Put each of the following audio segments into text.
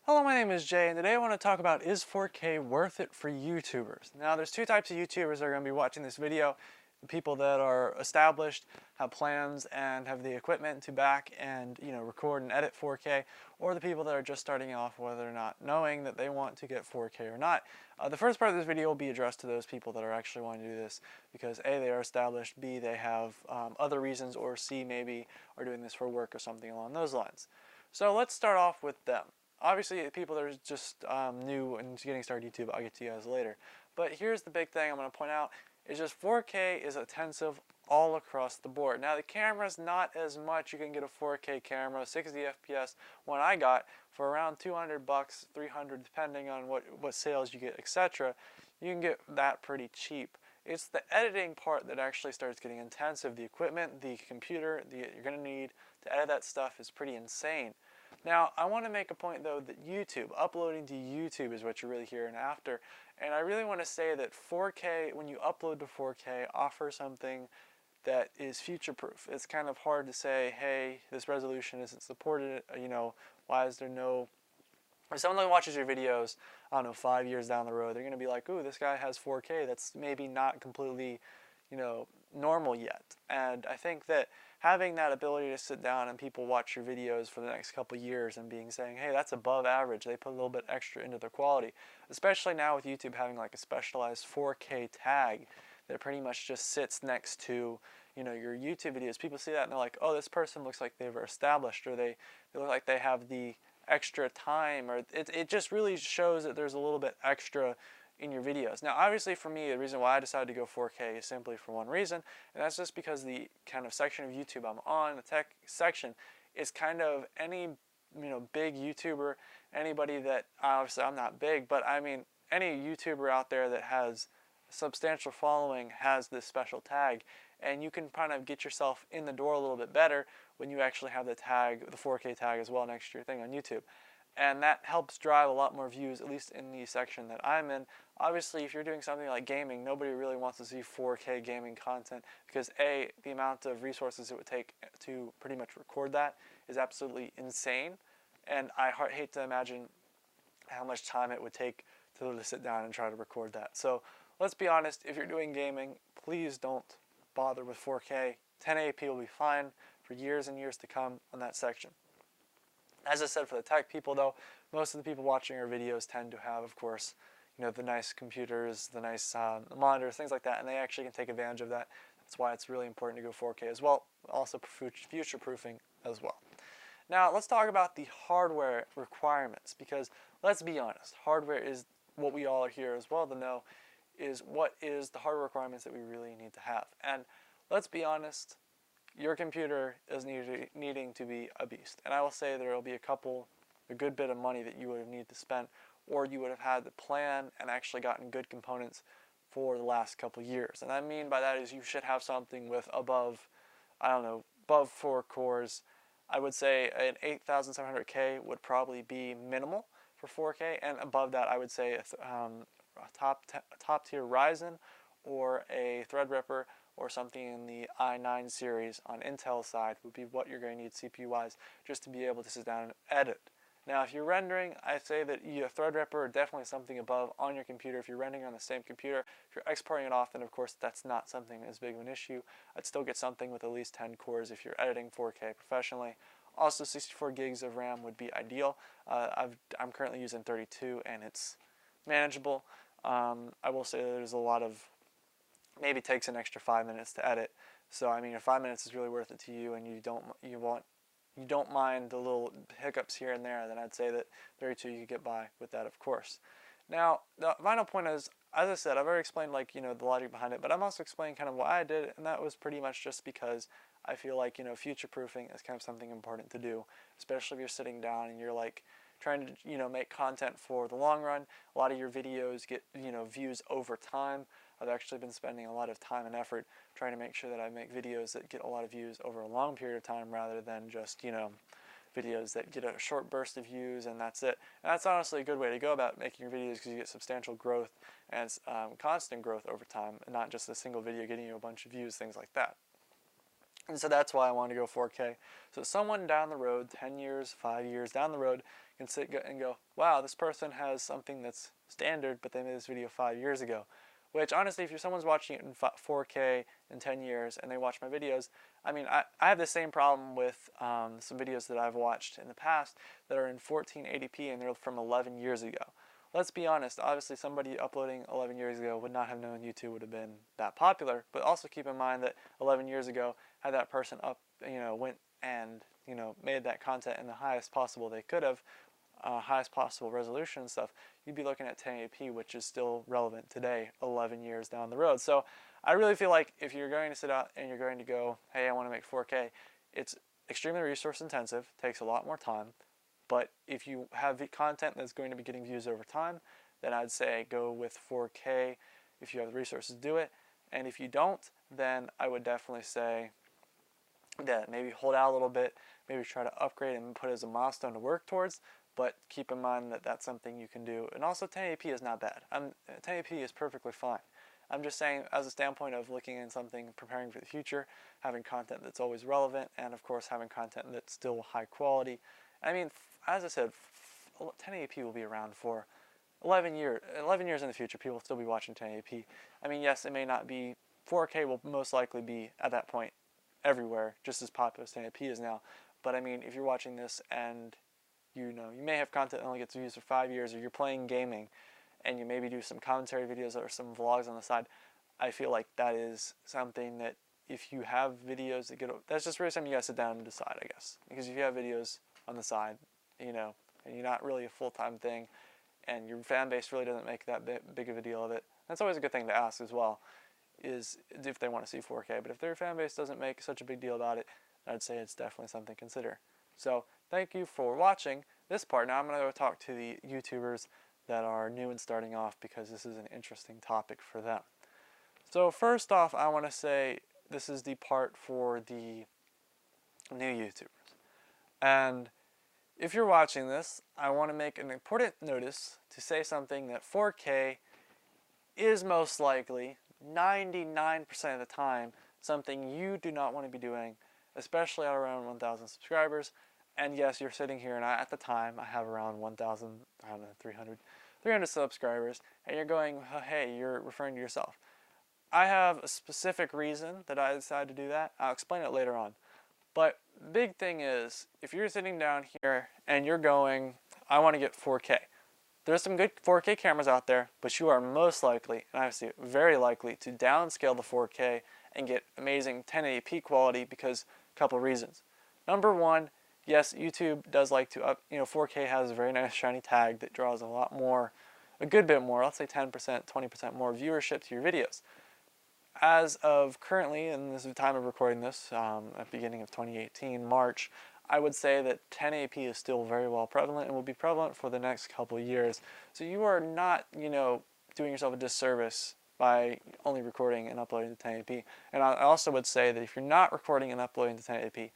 Hello, my name is Jay, and today I want to talk about, is 4K worth it for YouTubers? Now, there's two types of YouTubers that are going to be watching this video. The people that are established, have plans, and have the equipment to back and record and edit 4K, or the people that are just starting off, whether or not knowing that they want to get 4K or not. The first part of this video will be addressed to those people that are actually wanting to do this because A, they are established, B, they have other reasons, or C, maybe are doing this for work or something along those lines. So let's start off with them. Obviously, people that are just new and getting started YouTube, I'll get to you guys later. But here's the big thing I'm going to point out, is just 4K is intensive all across the board. Now, the camera's not as much. You can get a 4K camera, 60 FPS, one I got, for around 200 bucks, 300, depending on what sales you get, etc. You can get that pretty cheap. It's the editing part that actually starts getting intensive. The equipment, the computer you're going to need to edit that stuff is pretty insane. Now, I want to make a point though that uploading to YouTube is what you're really hearing after. And I really want to say that 4K, when you upload to 4K, offers something that is future-proof. It's kind of hard to say, hey, this resolution isn't supported, why is there no... If someone watches your videos, I don't know, 5 years down the road, they're going to be like, ooh, this guy has 4K. That's maybe not completely, normal yet. And I think that having that ability to sit down and people watch your videos for the next couple years and saying, hey, that's above average. They put a little bit extra into their quality, especially now with YouTube having like a specialized 4K tag that pretty much just sits next to, your YouTube videos. People see that and they're like, oh, this person looks like they've established, or they look like they have the extra time, or it just really shows that there's a little bit extra in your videos. Now, obviously for me, the reason why I decided to go 4K is simply for one reason, and that's just because the kind of section of YouTube I'm on, the tech section, is kind of any, big YouTuber, anybody that, obviously I'm not big, but I mean, any YouTuber out there that has a substantial following has this special tag, and you can kind of get yourself in the door a little bit better when you actually have the tag, the 4K tag as well next to your thing on YouTube. And that helps drive a lot more views, at least in the section that I'm in. Obviously, if you're doing something like gaming, nobody really wants to see 4K gaming content because A, the amount of resources it would take to pretty much record that is absolutely insane. And I hate to imagine how much time it would take to sit down and try to record that. So let's be honest, if you're doing gaming, please don't bother with 4K. 1080p will be fine for years and years to come on that section. As I said, for the tech people though, most of the people watching our videos tend to have, of course, the nice computers, the nice monitors, things like that, and they actually can take advantage of that. That's why it's really important to go 4K as well, also future-proofing as well. Now, let's talk about the hardware requirements, because let's be honest, hardware is what we all are here as well to know, is what is the hardware requirements that we really need to have. And let's be honest, your computer is needing to be a beast. And I will say there will be a good bit of money that you would have needed to spend, or you would have had to plan and actually gotten good components for the last couple years. And I mean by that is you should have something with above 4 cores. I would say an 8700K would probably be minimal for 4K, and above that I would say a top tier Ryzen or a Threadripper or something in the i9 series on Intel side would be what you're going to need CPU-wise just to be able to sit down and edit. Now, if you're rendering, I say that Threadripper or definitely something above on your computer. If you're rendering on the same computer, if you're exporting it off, then of course that's not something as big of an issue. I'd still get something with at least 10 cores if you're editing 4K professionally. Also, 64 gigs of RAM would be ideal. I'm currently using 32 and it's manageable. I will say that there's a lot of, maybe takes an extra 5 minutes to edit. So I mean, if 5 minutes is really worth it to you and you don't mind the little hiccups here and there, then I'd say that 32 you could get by with that, of course. Now, the final point is, as I said, I've already explained the logic behind it, but I'm also explaining kind of why I did it, and that was pretty much just because I feel like, future-proofing is kind of something important to do, especially if you're sitting down and you're trying to, make content for the long run. A lot of your videos get, views over time. I've actually been spending a lot of time and effort trying to make sure that I make videos that get a lot of views over a long period of time rather than just, videos that get a short burst of views and that's it. And that's honestly a good way to go about making your videos because you get substantial growth and constant growth over time and not just a single video getting you a bunch of views, things like that. And so that's why I want to go 4K. So someone down the road, 10 years, 5 years down the road, can sit and go, wow, this person has something that's standard, but they made this video 5 years ago. Which, honestly, if someone's watching it in 4K in 10 years and they watch my videos, I mean, I have the same problem with some videos that I've watched in the past that are in 1480p and they're from 11 years ago. Let's be honest, obviously somebody uploading 11 years ago would not have known YouTube would have been that popular, but also keep in mind that 11 years ago, had that person went and, made that content in the highest possible they could have, highest possible resolution and stuff, you'd be looking at 1080p, which is still relevant today, 11 years down the road. So I really feel like if you're going to sit out and you're going to go, hey, I want to make 4K, it's extremely resource intensive, takes a lot more time. But if you have content that's going to be getting views over time, then I'd say go with 4K if you have the resources to do it. And if you don't, then I would definitely say that maybe hold out a little bit, maybe try to upgrade and put it as a milestone to work towards. But keep in mind that that's something you can do. And also 1080p is not bad. 1080p is perfectly fine. I'm just saying as a standpoint of looking at something, preparing for the future, having content that's always relevant, and of course having content that's still high quality. I mean, as I said, 1080p will be around for 11 years. 11 years in the future, people will still be watching 1080p. I mean, yes, it may not be, 4K will most likely be, at that point, everywhere, just as popular as 1080p is now. But I mean, if you're watching this and you may have content that only gets views for 5 years, or you're playing gaming, and you maybe do some commentary videos or some vlogs on the side, I feel like that is something that if you have videos that get, that's just really something you gotta sit down and decide, I guess. Because if you have videos on the side, and you're not really a full-time thing, and your fan base really doesn't make that big of a deal of it, that's always a good thing to ask as well, is if they want to see 4K. But if their fan base doesn't make such a big deal about it, I'd say it's definitely something to consider. So thank you for watching this part. Now I'm going to go talk to the YouTubers that are new and starting off, because this is an interesting topic for them. So first off, I want to say this is the part for the new YouTubers. And if you're watching this, I want to make an important notice to say something that 4K is most likely, 99% of the time, something you do not want to be doing, especially at around 1,000 subscribers. And yes, you're sitting here, and at the time, I have around 1,000, I don't know, 300 subscribers, and you're going, oh, hey, you're referring to yourself. I have a specific reason that I decided to do that. I'll explain it later on. But the big thing is, if you're sitting down here and you're going, I want to get 4K. There's some good 4K cameras out there, but you are most likely, and I say very likely, to downscale the 4K and get amazing 1080p quality because a couple of reasons. Number one, yes, YouTube does like to 4K has a very nice shiny tag that draws a good bit more, let's say 10%, 20% more viewership to your videos. As of currently, and this is the time of recording this, at the beginning of 2018, March, I would say that 1080p is still very well prevalent and will be prevalent for the next couple of years. So you are not, doing yourself a disservice by only recording and uploading to 1080p. And I also would say that if you're not recording and uploading to 1080p,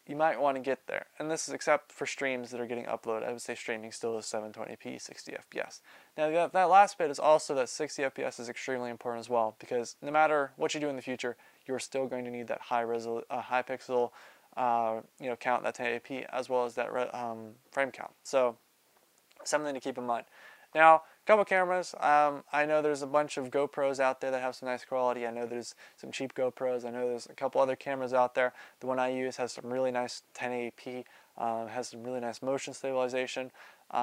you might want to get there. And this is except for streams that are getting uploaded. I would say streaming still is 720p, 60 FPS. Now that last bit is also that 60 FPS is extremely important as well, because no matter what you do in the future, you're still going to need that high pixel count, that 1080p, as well as that frame count. So something to keep in mind. Now, a couple cameras. I know there's a bunch of GoPros out there that have some nice quality. I know there's some cheap GoPros. I know there's a couple other cameras out there. The one I use has some really nice 1080p, has some really nice motion stabilization.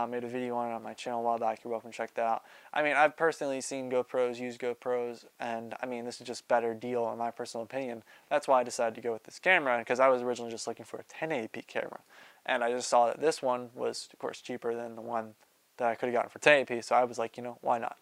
Made a video on it on my channel a while back. You're welcome to check that out. I mean, I've personally seen GoPros, used GoPros, and I mean, this is just better deal in my personal opinion. That's why I decided to go with this camera, because I was originally just looking for a 1080p camera. And I just saw that this one was, of course, cheaper than the one that I could have gotten for 1080p, so I was like, why not?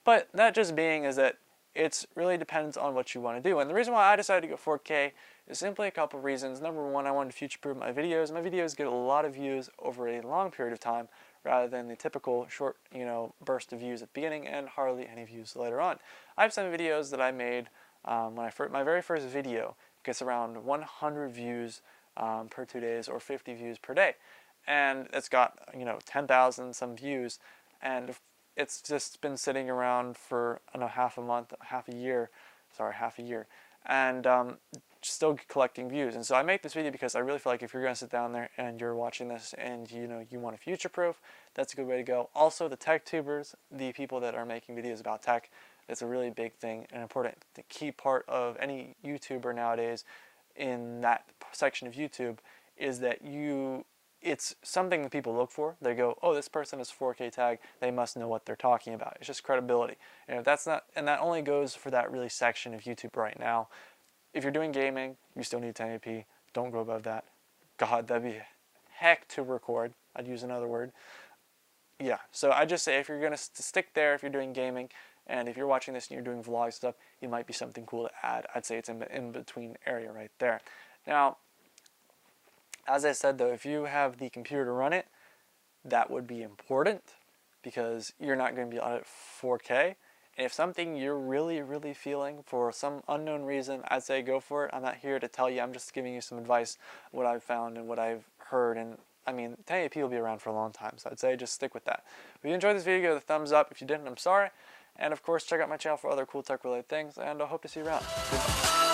But that just being is that it really depends on what you want to do. And the reason why I decided to go 4K is simply a couple of reasons. Number one, I wanted to future-proof my videos. My videos get a lot of views over a long period of time, rather than the typical short, burst of views at the beginning and hardly any views later on. I have some videos that I made my very first video gets around 100 views per 2 days, or 50 views per day. And it's got 10,000 some views, and it's just been sitting around for half a year, and still collecting views. And so I make this video because I really feel like if you're going to sit down there and you're watching this and you want to future proof, that's a good way to go. Also, the tech tubers, the people that are making videos about tech, it's a really big thing and important. The key part of any YouTuber nowadays in that section of YouTube is that it's something that people look for. They go, oh, this person is 4K tag, they must know what they're talking about. It's just credibility. And if that's not, and that only goes for that really section of YouTube right now. If you're doing gaming, you still need 1080p. Don't go above that. God, that'd be heck to record. I'd use another word. Yeah, so I just say if you're going to stick there, if you're doing gaming, and if you're watching this and you're doing vlog stuff, it might be something cool to add. I'd say it's in between area right there. Now, as I said though, if you have the computer to run it, that would be important because you're not going to be on it 4K. And if something you're really, really feeling for some unknown reason, I'd say go for it. I'm not here to tell you. I'm just giving you some advice, what I've found and what I've heard. And I mean, 1080p will be around for a long time, so I'd say just stick with that. If you enjoyed this video, give it a thumbs up. If you didn't, I'm sorry. And of course, check out my channel for other cool tech-related things. And I hope to see you around. Goodbye.